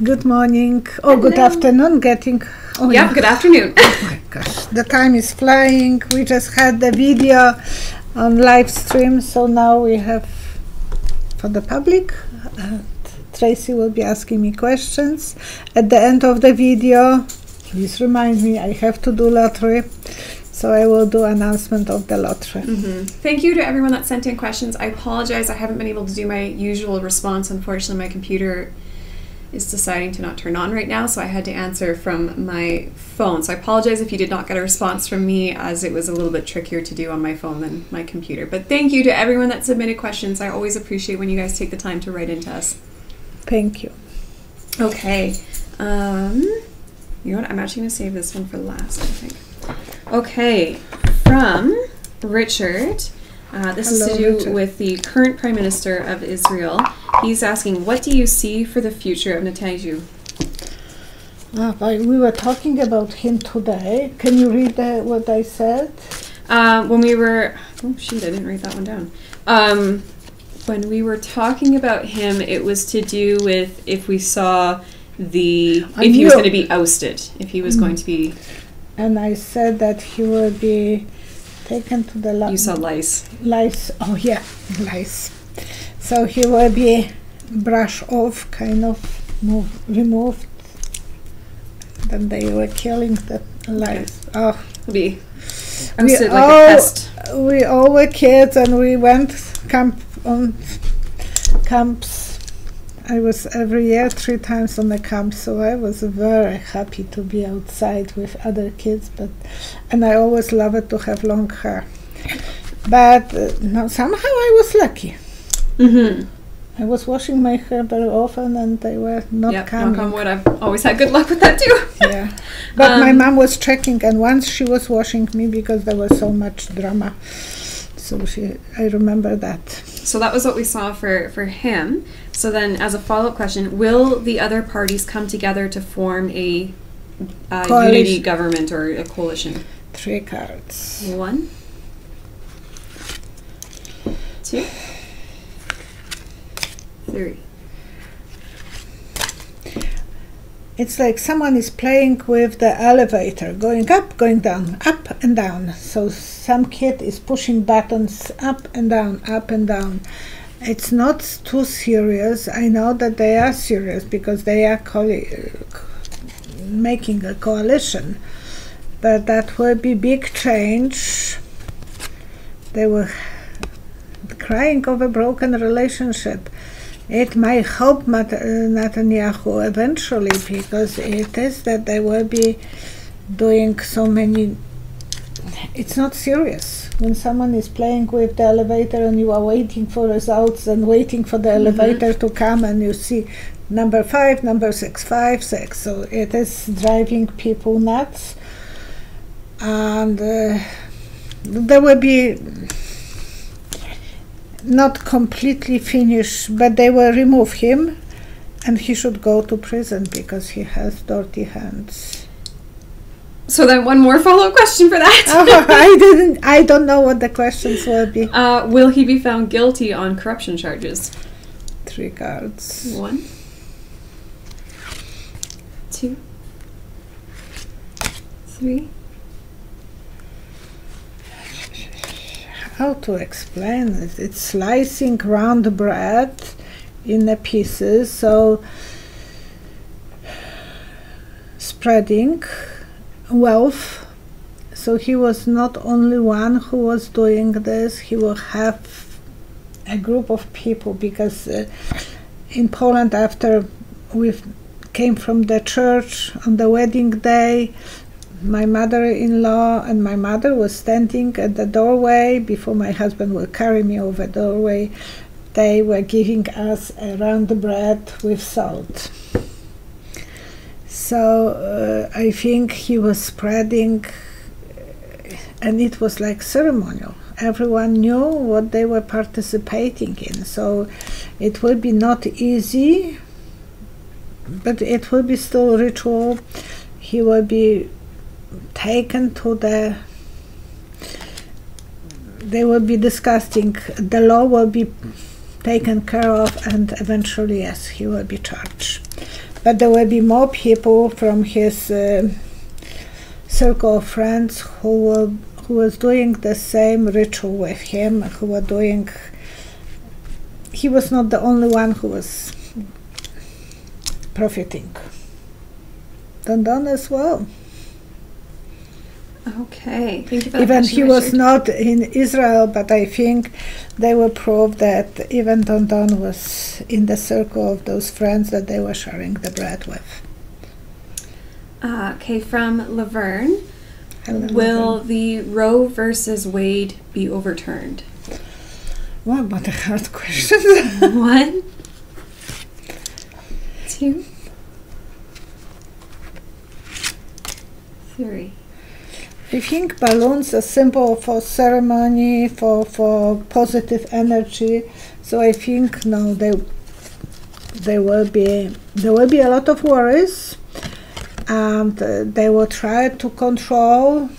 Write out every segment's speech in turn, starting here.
Good morning. Oh, good afternoon. Yep, yeah. Good afternoon. Oh my gosh, the time is flying. We just had the video on live stream, so now we have for the public. Tracy will be asking me questions. At the end of the video, please remind me, I have to do lottery. So I will do announcement of the lottery. Thank you to everyone that sent in questions. I apologize, I haven't been able to do my usual response. Unfortunately, my computer is deciding to not turn on right now, so I had to answer from my phone. So I apologize if you did not get a response from me, as it was a little bit trickier to do on my phone than my computer. But thank you to everyone that submitted questions. I always appreciate when you guys take the time to write into us. Thank you. Okay. You know what? I'm actually going to save this one for last, I think. Okay. From Richard. This is to do with the current Prime Minister of Israel. He's asking, what do you see for the future of Netanyahu? We were talking about him today. Can you read what I said? When we were... Oh, shoot, I didn't write that one down. When we were talking about him, it was to do with if we saw if he was going to be ousted, if he was going to be... And I said that he will be taken to the... You saw lice. Lice, oh yeah, lice. So he will be brushed off, kind of removed. Then they were killing the lice. Okay. Oh, be ousted like a pest. We all were kids and we went camps. I was every year 3 times on the camp, so I was very happy to be outside with other kids. And I always loved to have long hair. But no, somehow I was lucky. I was washing my hair very often, and they were not coming. Knock on wood, I've always had good luck with that too. Yeah, but my mom was checking, and once she was washing me because there was so much drama. So I remember that. So that was what we saw for him. So then, as a follow-up question, will the other parties come together to form a unity government or a coalition? 3 cards. 1, 2, 3. It's like someone is playing with the elevator, going up, going down, up and down. So some kid is pushing buttons up and down, up and down. It's not too serious. I know that they are serious because they are making a coalition. But that will be big change. They were crying over broken relationship. It might help Netanyahu eventually, because it is that they will be doing so many... It's not serious. When someone is playing with the elevator and you are waiting for results and waiting for the elevator to come, and you see number 5, number 6, 5, 6. So it is driving people nuts. And there will be... not completely finished, but they will remove him, and he should go to prison because he has dirty hands. So then one more follow-up question for that. I don't know what the questions will be. Will he be found guilty on corruption charges? 3 cards. 1, 2, 3. How to explain it? It's slicing round bread in the pieces, so spreading wealth. So he was not only one who was doing this, he will have a group of people, because in Poland, after we came from the church on the wedding day, my mother-in-law and my mother was standing at the doorway before my husband will carry me over the doorway. They were giving us a round bread with salt. So I think he was spreading, and it was like ceremonial. Everyone knew what they were participating in. So it will be not easy, but it will be still ritual. He will be taken to they will be discussing, the law will be taken care of, and eventually, yes, he will be charged. but there will be more people from his circle of friends who was doing the same ritual with him, who were doing. He was not the only one who was profiting. Don as well. Okay, thank you for that. Even he was not in Israel, but I think they will prove that even Don was in the circle of those friends that they were sharing the bread with. Okay, from Laverne. Hello, Will Laverne. the Roe versus Wade be overturned? Wow, what a hard question. 1, 2, 3. I think balloons are symbol for ceremony, for positive energy. So I think no, there will be a lot of worries, and they will try to control,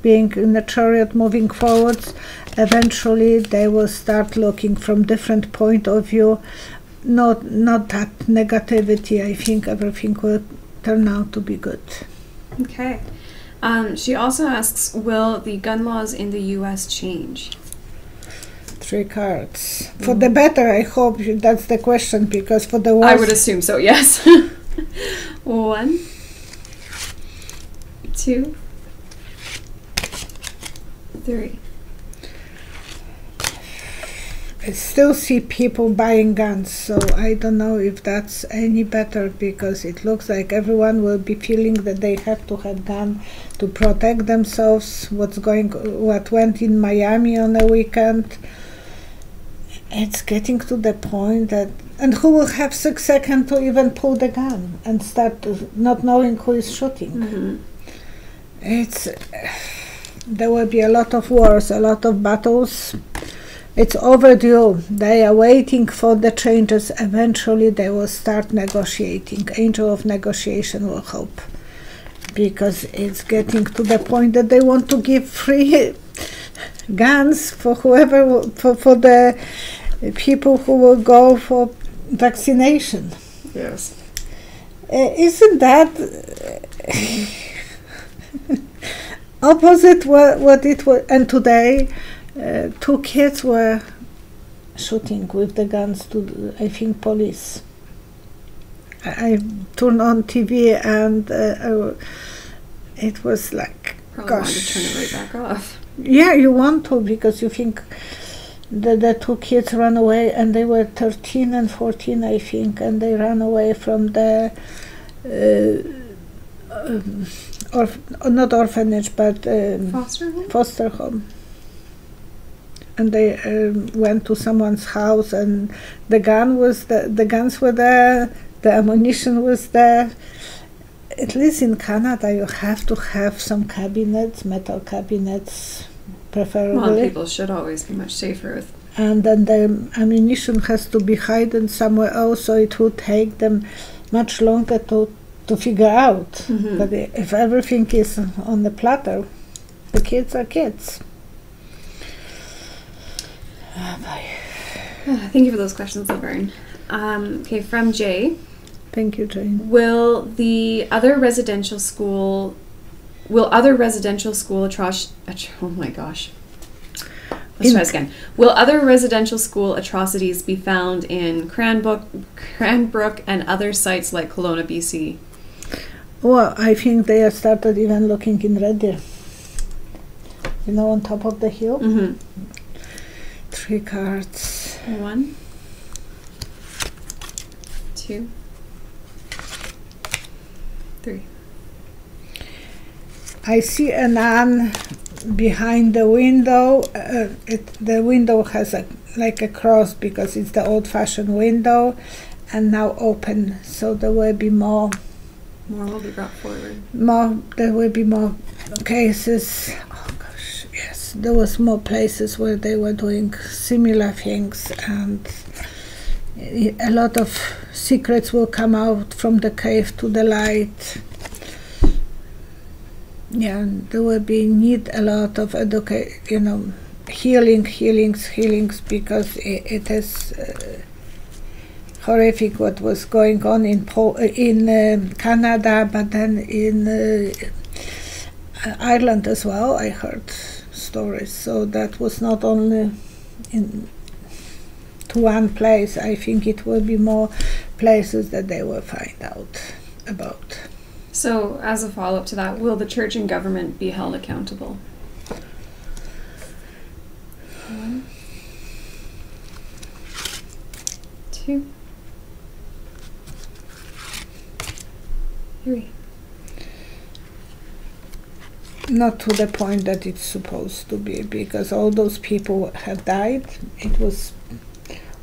being in the chariot moving forwards. Eventually they will start looking from different point of view, not that negativity. I think everything will turn out to be good. Okay. She also asks, will the gun laws in the U.S. change? 3 cards. For the better, I hope that's the question, because for the worse... I would assume so, yes. 1, 2, 3. I still see people buying guns, so I don't know if that's any better, because it looks like everyone will be feeling that they have to have gun to protect themselves. What went in Miami on the weekend, it's getting to the point that, and who will have 6 seconds to even pull the gun and start not knowing who is shooting. There will be a lot of wars, a lot of battles. It's overdue. They are waiting for the changes. Eventually they will start negotiating. Angel of negotiation will help, because it's getting to the point that they want to give free guns for whoever, for the people who will go for vaccination. Yes. Isn't that opposite what it was? And today 2 kids were shooting with the guns to, I think, police. I turned on TV and it was like, Probably wanted to turn it right back off. Yeah, you want to, because you think the 2 kids ran away, and they were 13 and 14, I think, and they ran away from the not orphanage, but foster home. And they went to someone's house, and the guns were there, the ammunition was there. At least in Canada, you have to have some cabinets, metal cabinets, preferably. Well, people should always be much safer with. And then the ammunition has to be hidden somewhere else, so it will take them much longer to figure out. But if everything is on the platter, the kids are kids. Thank you for those questions, Laverne. Okay, from Jay. Thank you, Jane. Will other residential school oh my gosh. Let's try this again. Will other residential school atrocities be found in Cranbrook and other sites like Kelowna, BC? Well, I think they have started even looking in Red Deer. You know, on top of the hill? 3 cards. 1, 2, 3. I see a nun behind the window. The window has like a cross, because it's the old-fashioned window, and now open. So there will be more. More will be brought forward. There will be more cases. Oh gosh, yes. There was more places where they were doing similar things, and a lot of secrets will come out from the cave to the light. Yeah, and there will be need a lot of healings, because it is horrific what was going on in Canada, but then in Ireland as well. I heard stories. So that was not only to one place. I think it will be more places that they will find out about. So, as a follow-up to that, will the church and government be held accountable? 1, 2, 3. Not to the point that it's supposed to be, because all those people have died. It was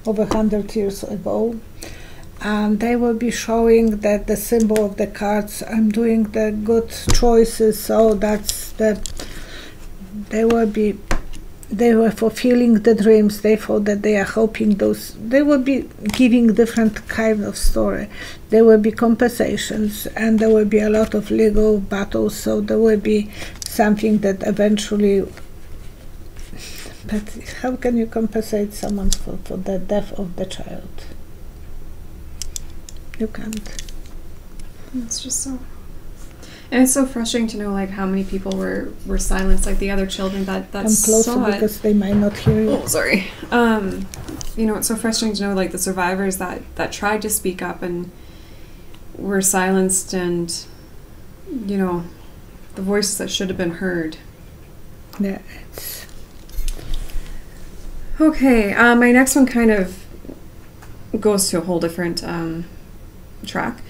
over 100 years ago. And they will be showing that the symbol of the cards, I'm doing the good choices, so that's that they were fulfilling the dreams. They thought that they are hoping those, they will be giving different kind of story. There will be compensations, and there will be a lot of legal battles, so there will be something that eventually, but how can you compensate someone for the death of the child? You can't. It's just so, and it's so frustrating to know like how many people were silenced, like the other children that Come closer saw it. because they might not hear you. Oh, sorry. You know, it's so frustrating to know like the survivors that tried to speak up and were silenced, and you know, the voices that should have been heard. Yeah. It's okay. My next one kind of goes to a whole different track.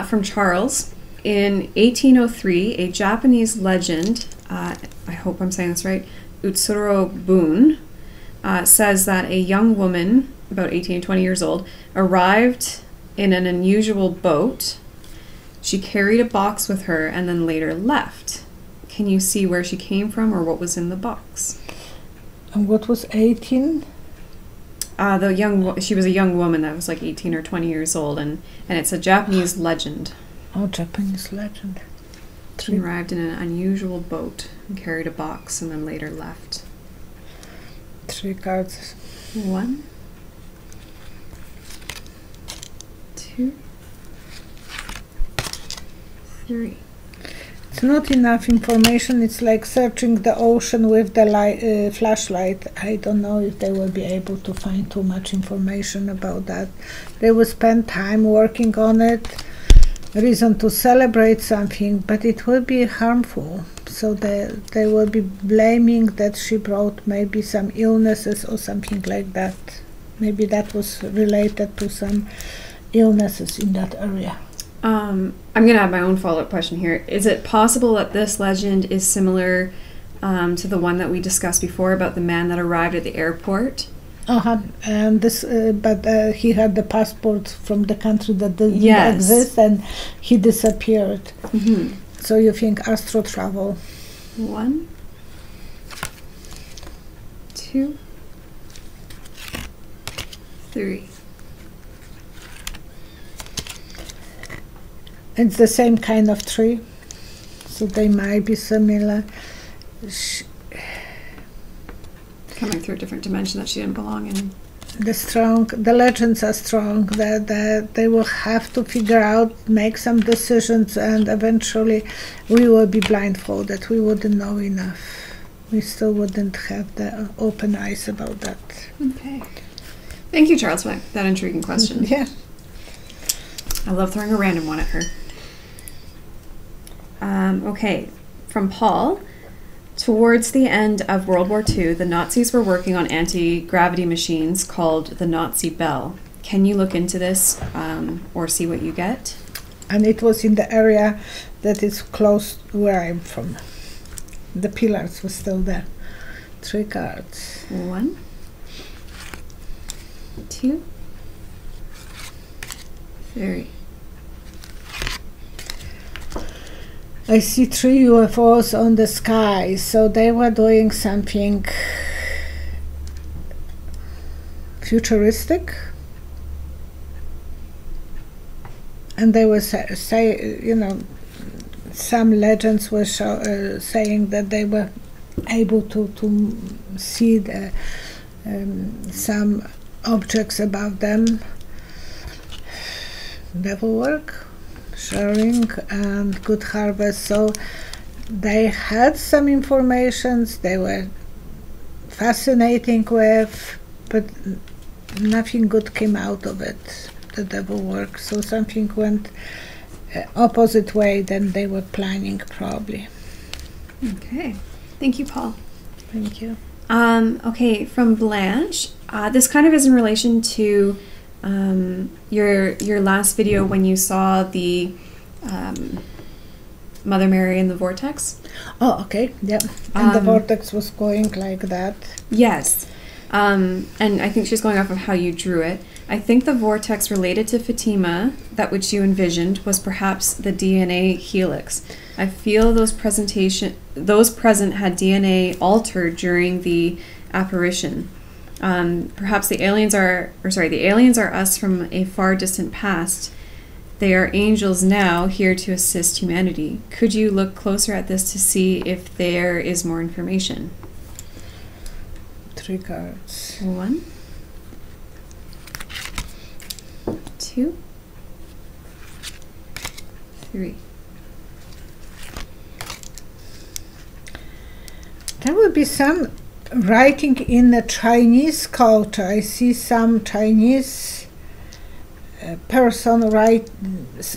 From Charles. In 1803, a Japanese legend, I hope I'm saying this right, Utsuro Bun, says that a young woman, about 18 and 20 years old, arrived in an unusual boat. She carried a box with her and then later left. Can you see where she came from or what was in the box? And what was 18? She was a young woman that was like 18 or 20 years old, and it's a Japanese legend. Oh, Japanese legend. She arrived in an unusual boat and carried a box and then later left. 3 cards. 1, 2, 3. It's not enough information. It's like searching the ocean with the flashlight. I don't know if they will be able to find too much information about that. They will spend time working on it. Reason to celebrate something, but it will be harmful. So they will be blaming that she brought maybe some illnesses or something like that. Maybe that was related to some illnesses in that area. I'm going to have my own follow-up question here. Is it possible that this legend is similar to the one that we discussed before about the man that arrived at the airport? And this, but he had the passport from the country that didn't exist, and he disappeared. Mm-hmm. So you think astro travel? 1, 2, 3. It's the same kind of tree, so they might be similar. Coming through a different dimension that she didn't belong in. The legends are strong, that they will have to figure out, make some decisions, and eventually we will be blindfolded. We wouldn't know enough. We still wouldn't have the open eyes about that. Okay. Thank you, Charles, for that intriguing question. Yeah. I love throwing a random one at her. Okay, from Paul. Towards the end of World War II, the Nazis were working on anti-gravity machines called the Nazi Bell. Can you look into this or see what you get? And it was in the area that is close to where I'm from. The pillars were still there. 3 cards. 1, 2, 3. I see 3 UFOs on the sky, so they were doing something futuristic, and they were some legends were saying that they were able to see some objects above them. devil work, sharing, and good harvest. So they had some informations they were fascinating with, but nothing good came out of it, the devil work. So something went opposite way than they were planning, probably. Okay. Thank you, Paul. Thank you. Okay, from Blanche. This kind of is in relation to your last video when you saw the Mother Mary in the vortex. Oh, okay. Yeah. And the vortex was going like that. Yes. And I think she's going off of how you drew it. I think the vortex related to Fatima, that which you envisioned, was perhaps the DNA helix. I feel those present had DNA altered during the apparition. Perhaps the aliens are us from a far distant past. They are angels now, here to assist humanity. Could you look closer at this to see if there is more information? 3 cards. 1, 2, 3. There will be some writing in the Chinese culture. I see some Chinese person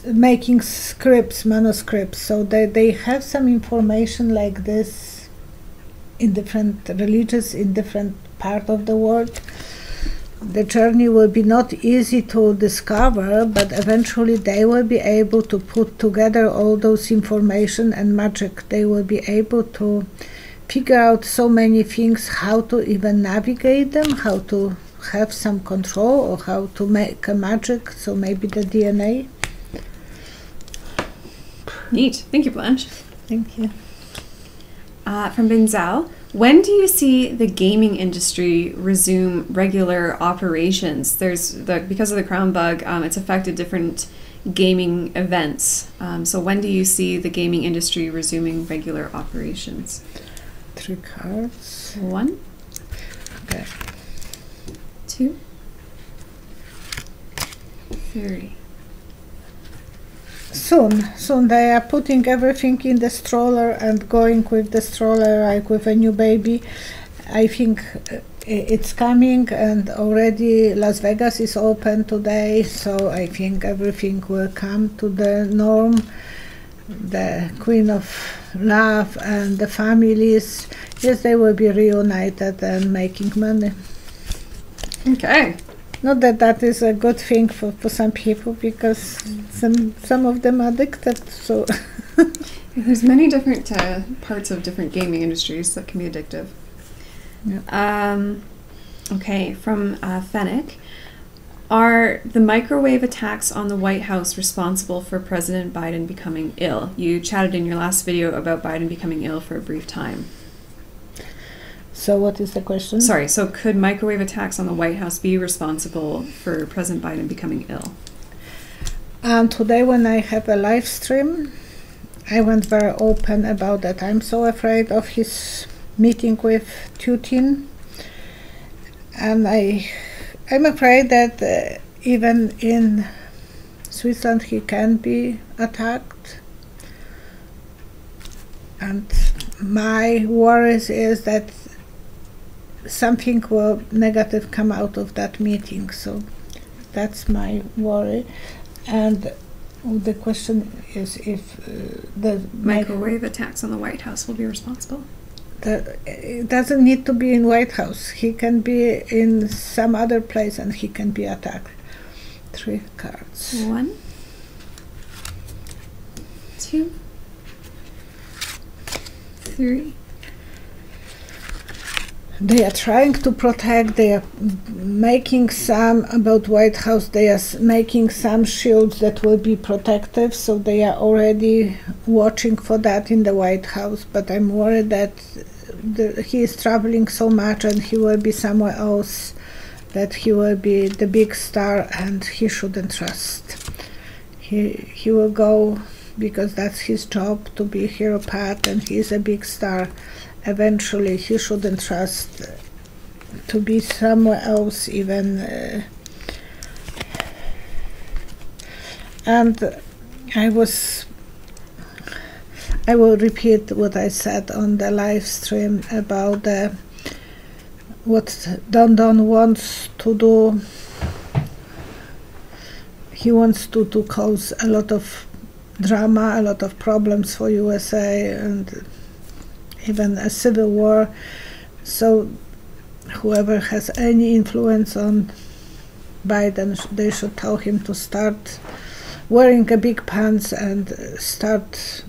making scripts, manuscripts, so they have some information like this in different religions in different part of the world. The journey will be not easy to discover, but eventually they will be able to put together all those information and magic. They will be able to figure out so many things, how to even navigate them, how to have some control, or how to make a magic. So maybe the DNA. Neat. Thank you, Blanche. Thank you. From Bin Zhao, when do you see the gaming industry resume regular operations? Because of the crown bug, it's affected different gaming events. So when do you see the gaming industry resuming regular operations? 3 cards. 1. Okay. 2, 3. Soon they are putting everything in the stroller and going with the stroller like with a new baby. I think it's coming, and already Las Vegas is open today, so I think everything will come to the norm. The Queen of Love and the families, yes, they will be reunited and making money. Okay. Not that that is a good thing for some people, because some of them are addicted. So there's many different parts of different gaming industries that can be addictive. Yeah. Okay, from Fennec. Are the microwave attacks on the White House responsible for President Biden becoming ill? You chatted in your last video about Biden becoming ill for a brief time. So what is the question? Sorry, so could microwave attacks on the White House be responsible for President Biden becoming ill? Today when I have a live stream, I went very open about that. I'm so afraid of his meeting with Putin, and I'm afraid that even in Switzerland he can be attacked. And my worries is that something will negative come out of that meeting. So that's my worry. And the question is if the microwave attacks on the White House will be responsible. It doesn't need to be in White House. He can be in some other place and he can be attacked. 3 cards. 1, 2, 3. They are trying to protect. They are making some about White House. They are making some shields that will be protective. So they are already watching for that in the White House. But I'm worried that he is traveling so much and he will be somewhere else, that he will be the big star, and he shouldn't trust. He will go because that's his job, to be hero path, and he is a big star. Eventually he shouldn't trust to be somewhere else even. And I will repeat what I said on the live stream about what Don wants to do. He wants to cause a lot of drama, a lot of problems for USA, and even a civil war. So whoever has any influence on Biden, they should tell him to start wearing a big pants and start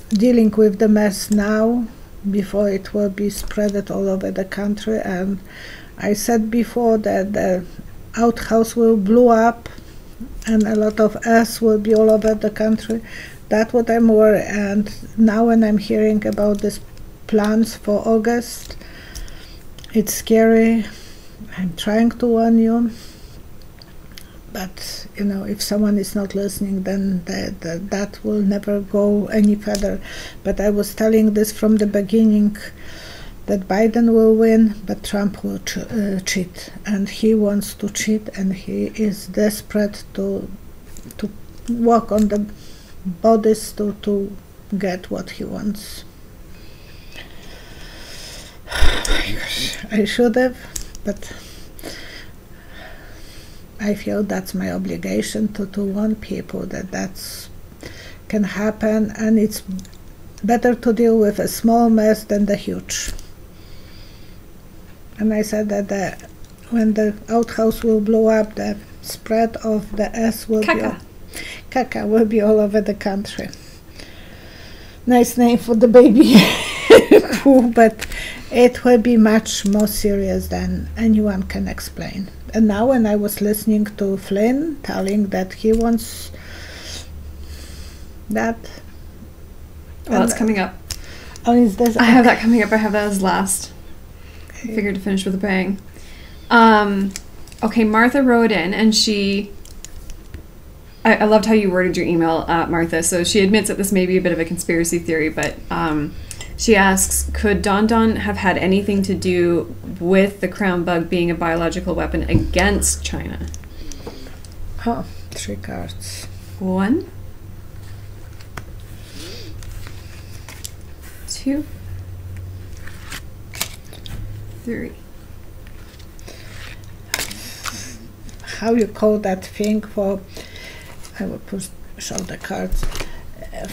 dealing with the mess now, before it will be spread all over the country. And I said before that the outhouse will blow up and a lot of ass will be all over the country. That's what I'm worried. And now when I'm hearing about these plans for August, it's scary. I'm trying to warn you. But, you know, if someone is not listening, then that will never go any further. But I was telling this from the beginning, that Biden will win, but Trump will cheat. And he wants to cheat, and he is desperate to walk on the bodies to get what he wants. I should have, but I feel that's my obligation to warn people that can happen, and it's better to deal with a small mess than the huge. And I said that when the outhouse will blow up, the spread of the S will caca will be all over the country. Nice name for the baby poo, but it will be much more serious than anyone can explain. And now when I was listening to Flynn telling that he wants that... Well, it's coming up. Oh, is this... I have that coming up. I have that as last. Okay. I figured to finish with a bang. Okay, Martha wrote in, and she... I loved how you worded your email, Martha. So she admits that this may be a bit of a conspiracy theory, but... she asks, could Don have had anything to do with the crown bug being a biological weapon against China? Oh, 3 cards. 1, 2, 3. How you call that thing for... I will show the cards.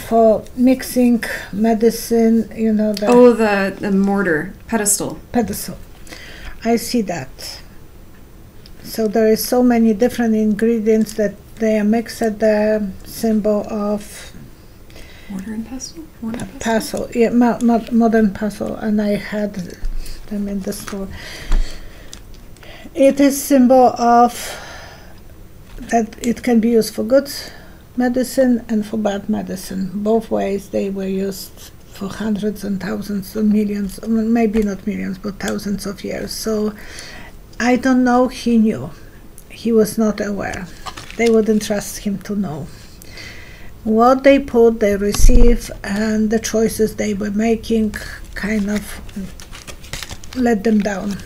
For mixing medicine, you know, the mortar pedestal. I see that. So there is so many different ingredients that they are mixed at the symbol of mortar and pestle. Pestle, yeah, modern pestle, and I had them in the store. It is symbol of that it can be used for good medicine and for bad medicine. Both ways they were used for hundreds and thousands and millions, maybe not millions, but thousands of years. So I don't know, he knew. He was not aware. They wouldn't trust him to know. What they put, they receive, and the choices they were making kind of let them down.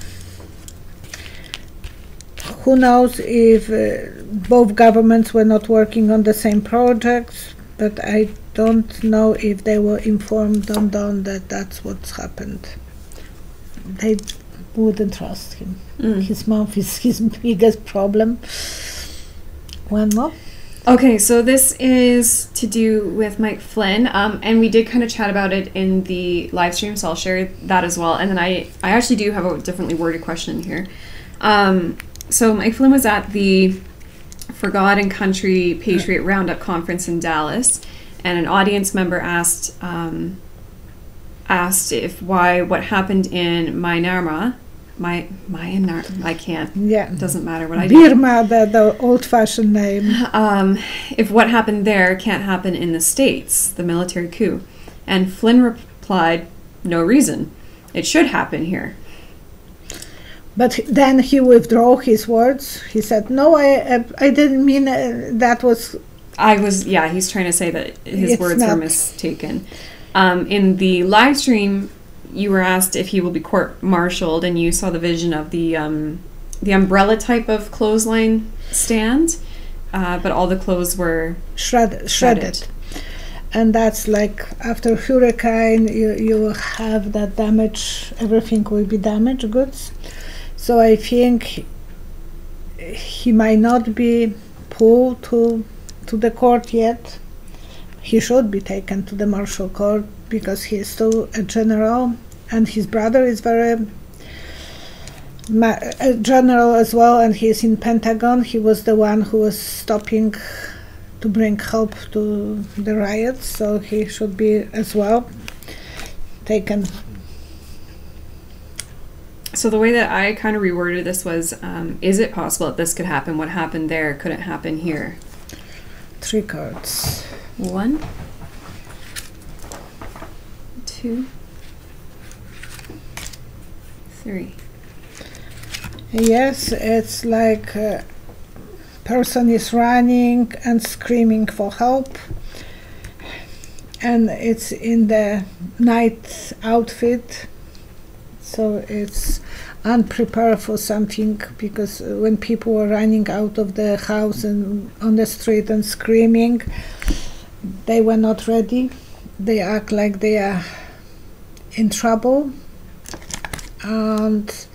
Who knows if both governments were not working on the same projects, but I don't know if they were informed on that that's what's happened. They wouldn't trust him. His mouth is his biggest problem. One more. Okay, so this is to do with Mike Flynn, and we did kind of chat about it in the live stream, so I'll share that as well. And then I actually do have a differently worded question here. So Mike Flynn was at the For God and Country Patriot Roundup conference in Dallas, and an audience member asked what happened in Myanmar. I can't. Yeah. It doesn't matter what I do. Burma, the old-fashioned name. If what happened there can't happen in the States, the military coup. And Flynn replied, no reason. It should happen here. But then he withdrew his words. He said, no, I didn't mean that was... he's trying to say that his words were mistaken. In the live stream, you were asked if he will be court-martialed, and you saw the vision of the umbrella type of clothesline stand. but all the clothes were shredded. And that's like after hurricane, you will have that damage, everything will be damaged goods. So I think he might not be pulled to the court yet. He should be taken to the martial court because he is still a general, and his brother is very a general as well, and he is in Pentagon. He was the one who was stopping to bring help to the riots, so he should be as well taken. So the way that I kind of reworded this was, is it possible that this could happen? What happened there couldn't happen here? 3 cards. 1, 2, 3. Yes, it's like a person is running and screaming for help, and it's in the night outfit, so it's unprepared for something, because when people were running out of the house and on the street and screaming, they were not ready. They act like they are in trouble, and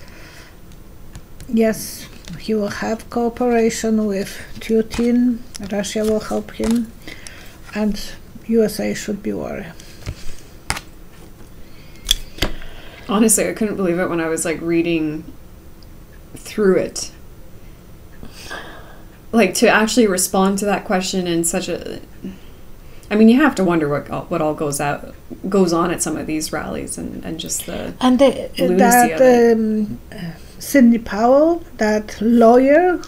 yes, he will have cooperation with Putin. Russia will help him, and USA should be worried. Honestly, I couldn't believe it when I was like reading through it. Like, to actually respond to that question in such a... I mean, you have to wonder what all goes on at some of these rallies, and just the lunacy of it. Sidney Powell, that lawyer,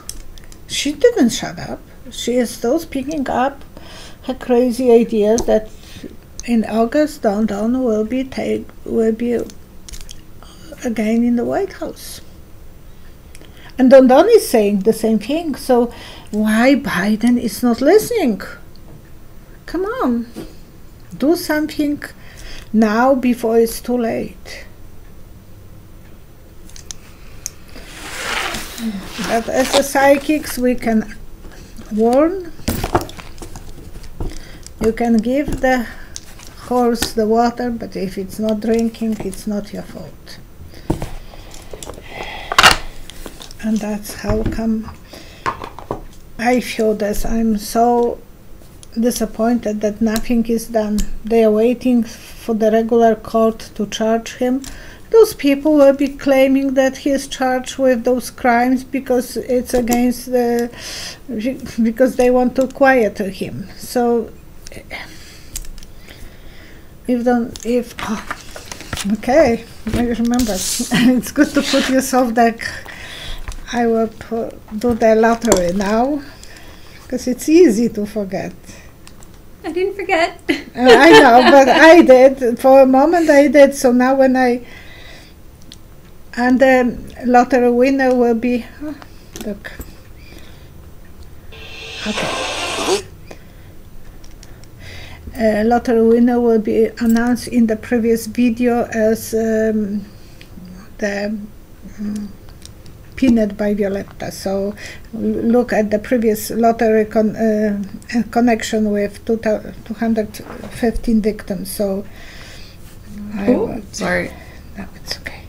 she didn't shut up. She is still speaking up her crazy ideas that in August Don will be again in the White House. And Don is saying the same thing. So why Biden is not listening? Come on, do something now before it's too late. But as the psychics, we can warn. You can give the horse the water, but if it's not drinking, it's not your fault. And that's how come I feel this. I'm so disappointed that nothing is done. They are waiting for the regular court to charge him. Those people will be claiming that he is charged with those crimes because it's against because they want to quiet him. So okay, I remember. It's good to put yourself there. I will do the lottery now, because it's easy to forget. I didn't forget. I know, but I did. For a moment I did, so now when and the lottery winner will be, look. Okay. Lottery winner will be announced in the previous video as the Peanut by Violetta. So look at the previous lottery connection with 215 victims. So sorry. No, it's okay.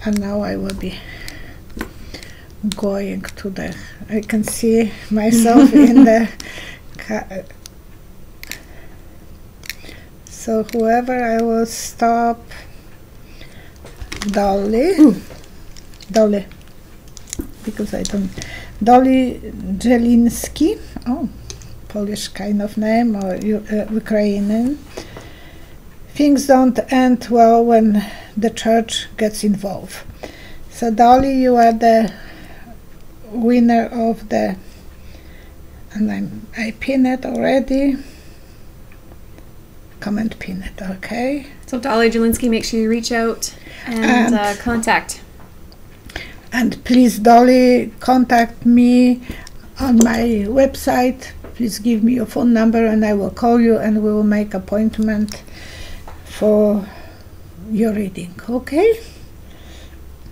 And now I will be going to the... I can see myself in the... So whoever I will stop... Dolly, because I don't... Dolly Jelinski, Polish kind of name, or Ukrainian. Things don't end well when the church gets involved. So Dolly, you are the winner of the... And I pin it already. Comment pin it, okay? So Dolly Jelinski, make sure you reach out and contact. And please, Dolly, contact me on my website. Please give me your phone number and I will call you and we will make appointment for your reading, okay?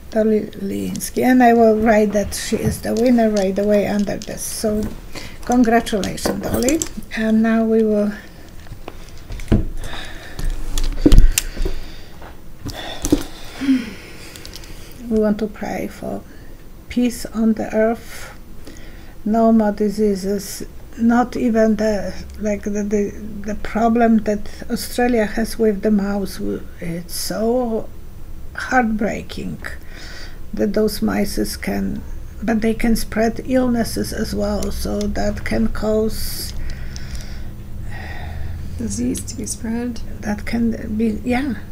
Dolly Jelinski. And I will write that she is the winner right away under this. So Congratulations, Dolly. And now we will want to pray for peace on the earth, no more diseases, not even the problem that Australia has with the mouse. It's so heartbreaking that those mice can, but they can spread illnesses as well, so that can cause disease to be spread. That can be,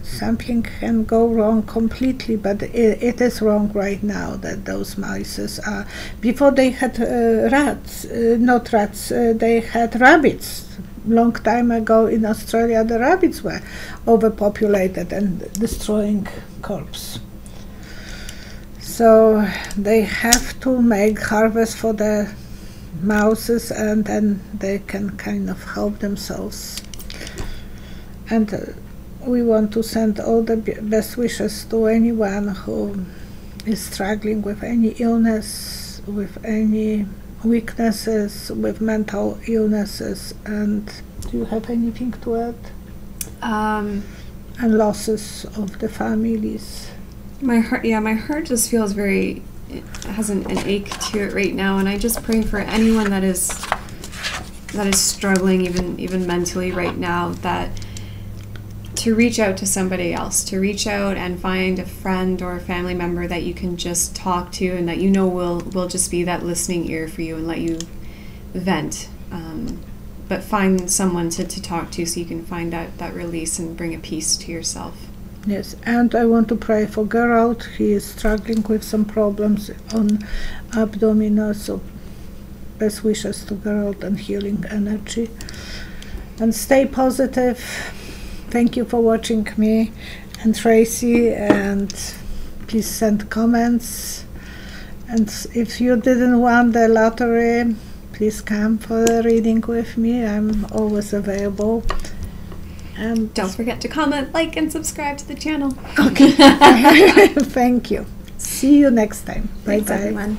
something can go wrong completely, but it is wrong right now that those mice are, before they had they had rabbits. Long time ago in Australia, the rabbits were overpopulated and destroying crops. So they have to make harvest for the mouses, and then they can kind of help themselves. And we want to send all the best wishes to anyone who is struggling with any illness, with any weaknesses, with mental illnesses. And do you have anything to add? And losses of the families. My heart just feels very, it has an ache to it right now, and I just pray for anyone that is struggling even mentally right now, that to reach out to somebody else, to reach out and find a friend or a family member that you can just talk to, and that you know will just be that listening ear for you and let you vent. But find someone to talk to so you can find that release and bring a peace to yourself. Yes, and I want to pray for Gerald. He is struggling with some problems on abdomen, so best wishes to Gerald and healing energy. And stay positive. Thank you for watching me and Tracy, and please send comments. And if you didn't win the lottery, please come for the reading with me. I'm always available. And don't forget to comment, like, and subscribe to the channel. Okay. Thank you. See you next time. Bye-bye. Thanks, everyone.